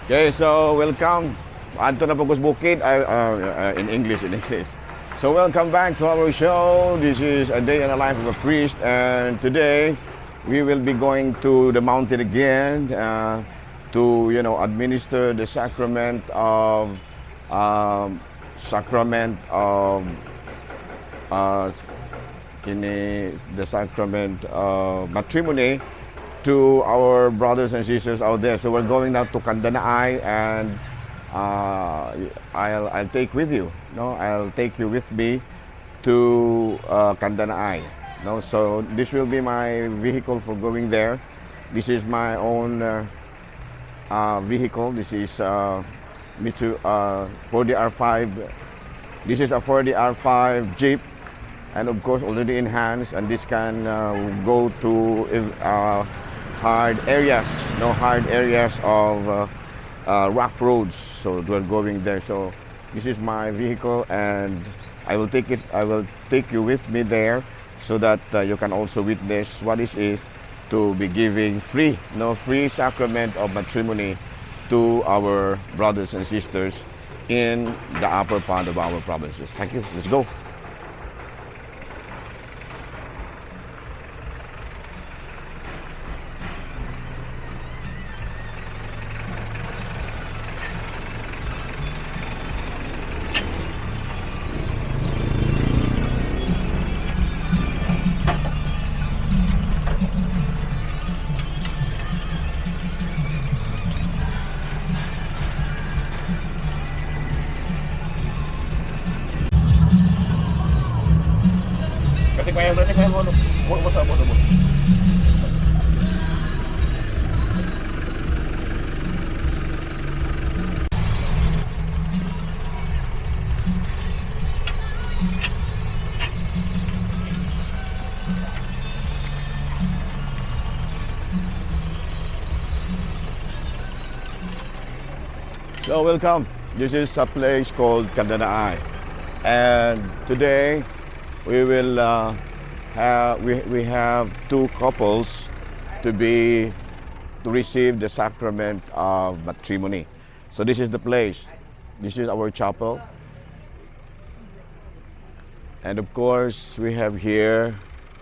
Okay, so welcome. Anto na Pagos Bukid in English, So welcome back to our show. This is a day in the life of a priest, and today we will be going to the mountain again to administer the sacrament of uh, the sacrament of matrimony to our brothers and sisters out there. So we're going now to Candana-ay, and I'll take with you. No, I'll take you with me to Candana-ay. No, so this will be my vehicle for going there. This is my own vehicle. This is 4DR5. This is a 4DR5 Jeep, and of course already enhanced. And this can go to hard areas of rough roads. So we're going there. So this is my vehicle, and I will take you with me there, so that you can also witness what it is to be giving free sacrament of matrimony to our brothers and sisters in the upper part of our provinces. Thank you. Let's go. So welcome. This is a place called Candana-ay, and today we will we have two couples to receive the sacrament of matrimony. So this is the place. This is our chapel, and of course we have here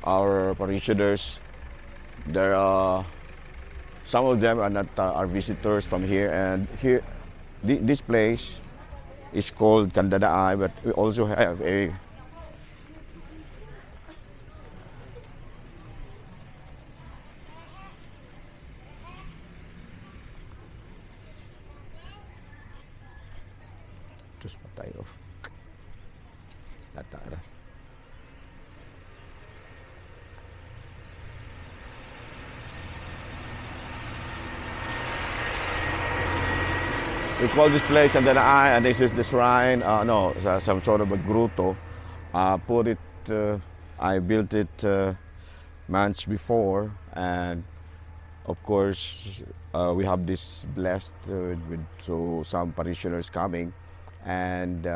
our parishioners. There are some of them are not are visitors from here, and here. This place is called Candana-ay, but we also have a we call this place Candana-ay, and this is the shrine. Some sort of a grotto. I built it months before, and of course we have this blessed with some parishioners coming, and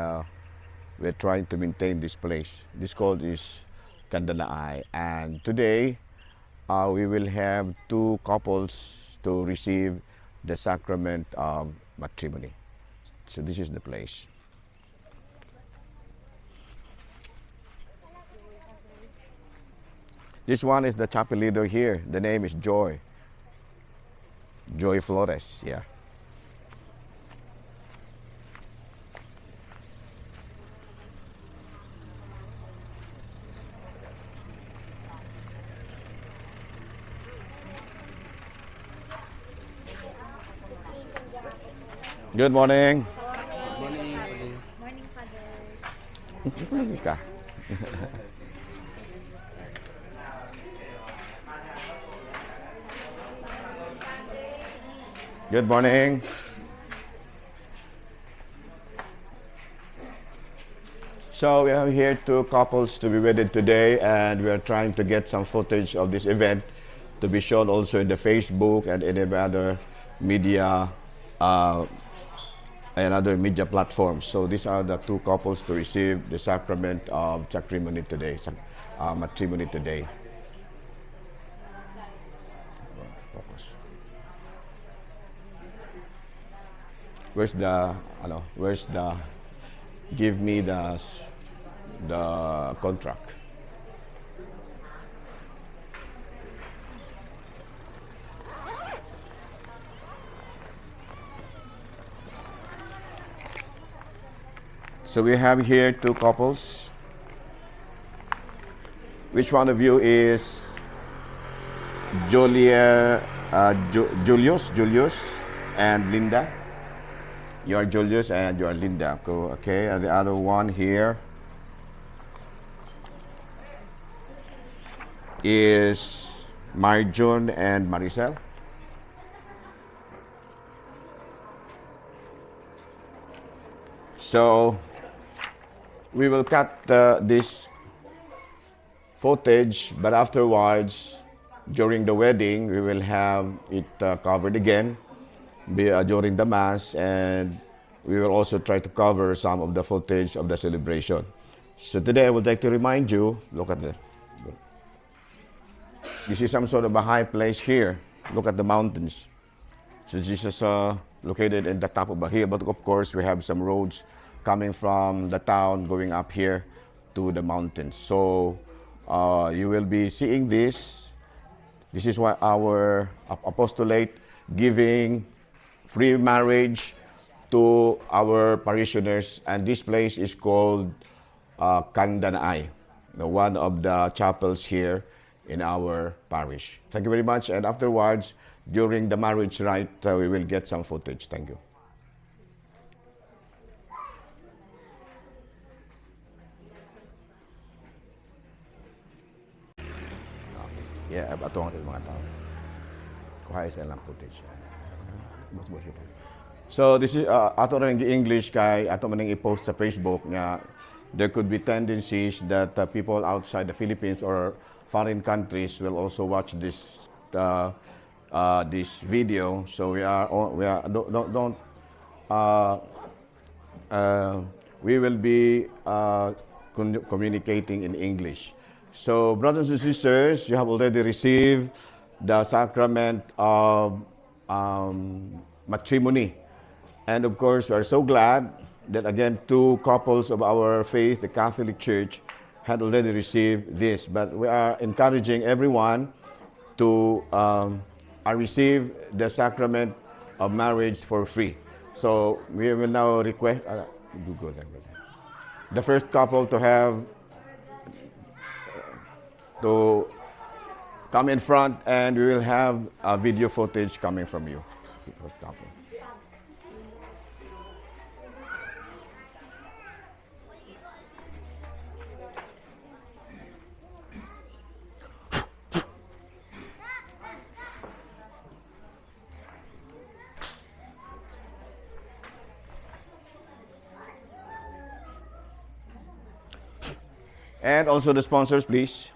we're trying to maintain this place. This called is Candana-ay, and today we will have two couples to receive the sacrament of matrimony. So this is the place. This one is the chapel leader here. The name is Joy Flores. Yeah. Good morning. Good morning. Morning, Father. Morning ka. Good morning. So we have here two couples to be wedded today, and we are trying to get some footage of this event to be shown also in the Facebook and in any other media and other media platforms. So these are the two couples to receive the sacrament of matrimony today. Focus. Where's the, where's the, give me the contract. So we have here two couples. Which one of you is Julius and Linda? You are Julius and you are Linda. Okay, and the other one here is Marjun and Maricel. So we will cut this footage, but afterwards, during the wedding, we will have it covered again during the Mass, and we will also try to cover some of the footage of the celebration. So today I would like to remind you, look at this. You see some sort of a high place here. Look at the mountains. So this is located in the top of a hill, but of course we have some roads coming from the town going up here to the mountains. So you will be seeing this. This is why our apostolate giving free marriage to our parishioners, and this place is called Candana-ay, one of the chapels here in our parish. Thank you very much, and afterwards, during the marriage rite, we will get some footage. Thank you. Yeah, ato ang mga tao. Kuha sila ng footage. So this is ato rin English kay ato man i-post sa Facebook nga there could be tendencies that people outside the Philippines or foreign countries will also watch this this video. So we will be communicating in English. So, brothers and sisters, you have already received the sacrament of matrimony. And of course, we are so glad that again, two couples of our faith, the Catholic Church, had already received this. But we are encouraging everyone to receive the sacrament of marriage for free. So, we will now request, the first couple to have to come in front, and we will have a video footage coming from you. First couple. And also the sponsors, please.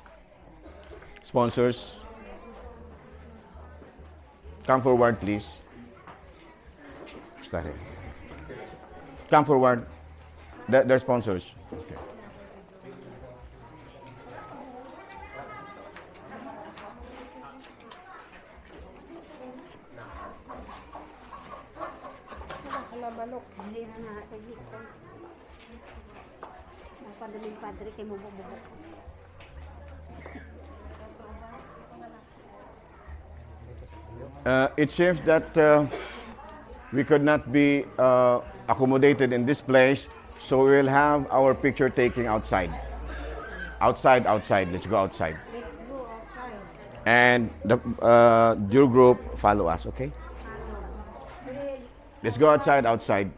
Sponsors, come forward, please. Come forward. They're sponsors. Okay. It seems that we could not be accommodated in this place, so we will have our picture taking outside. Outside. Let's go outside. And your group follow us, okay? Let's go outside.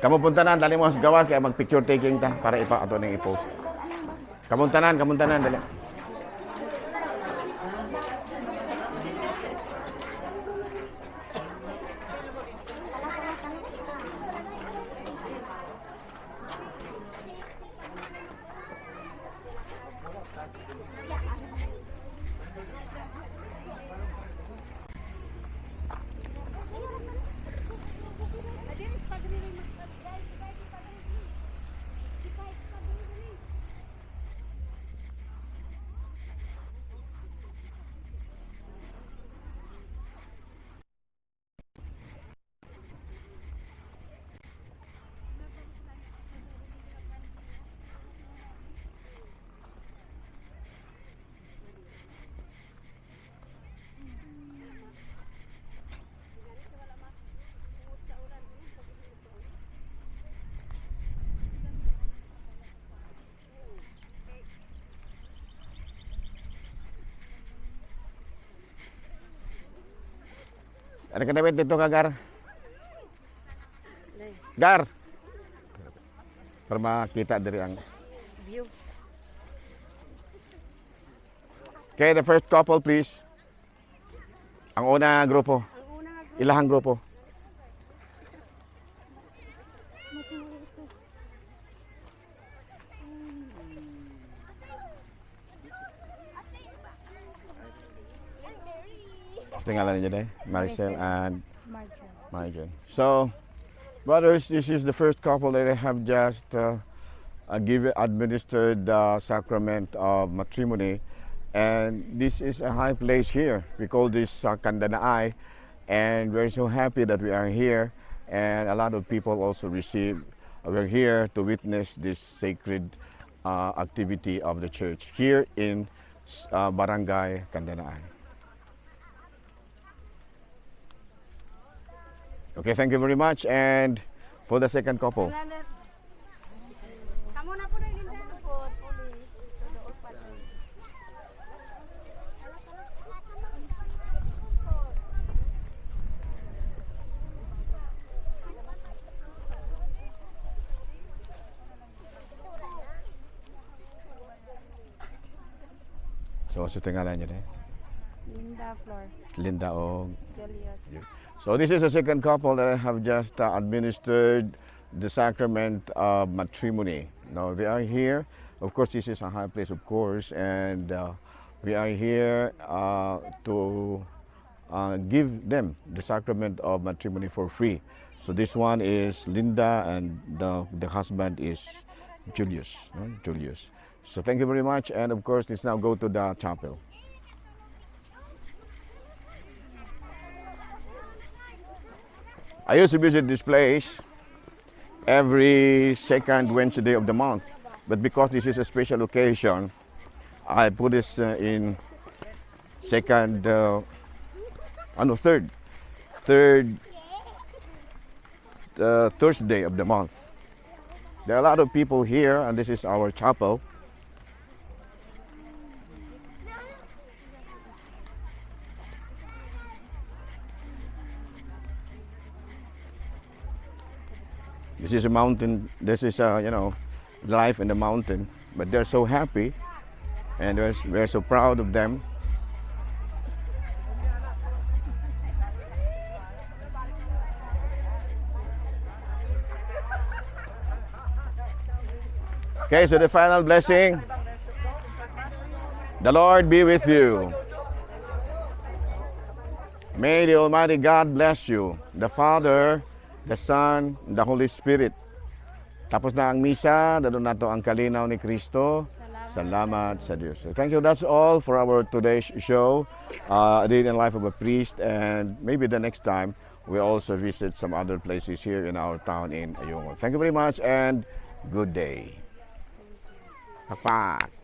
Kamu puntanan, dali mo gawa kaya mag-picture taking ta para ato nang i-post. Kamuntanan, dali. Ano ka damit dito ka, Gar? Gar! Para makita diri ang View. Okay, the first couple, please. Ang una grupo. Ang una nga Ilahang grupo. Tinggalan niyo deh, Maricel and Marjan. So, brothers, this is the first couple that I have just administered the sacrament of matrimony, and this is a high place here. We call this Candana-ay, and we're so happy that we are here, and a lot of people also receive. We're here to witness this sacred activity of the church here in Barangay Candana-ay. Okay, thank you very much. And for the second couple. Kamu na po na yung po. So, tinggalan niyo deh. Linda Flor. Linda o Julius. So this is the second couple that I have just administered the sacrament of matrimony. Now they are here. Of course, this is a high place, of course, and we are here to give them the sacrament of matrimony for free. So this one is Linda, and the husband is Julius. Julius. So thank you very much, and of course, let's now go to the chapel. I used to visit this place every second Wednesday of the month, but because this is a special occasion, I put this in third Thursday of the month. There are a lot of people here, and this is our chapel. This is a mountain. This is life in the mountain. But they're so happy, and we're so proud of them. Okay, so the final blessing. The Lord be with you. May the Almighty God bless you, the Father, the Son, the Holy Spirit. Tapos na ang misa, dadon nato ang kalinaw ni Kristo. Salamat sa Diyos. So thank you. That's all for our today's show, A Day in the Life of a Priest, and maybe the next time we also visit some other places here in our town in Ayungon. Thank you very much, and good day. Pakpak.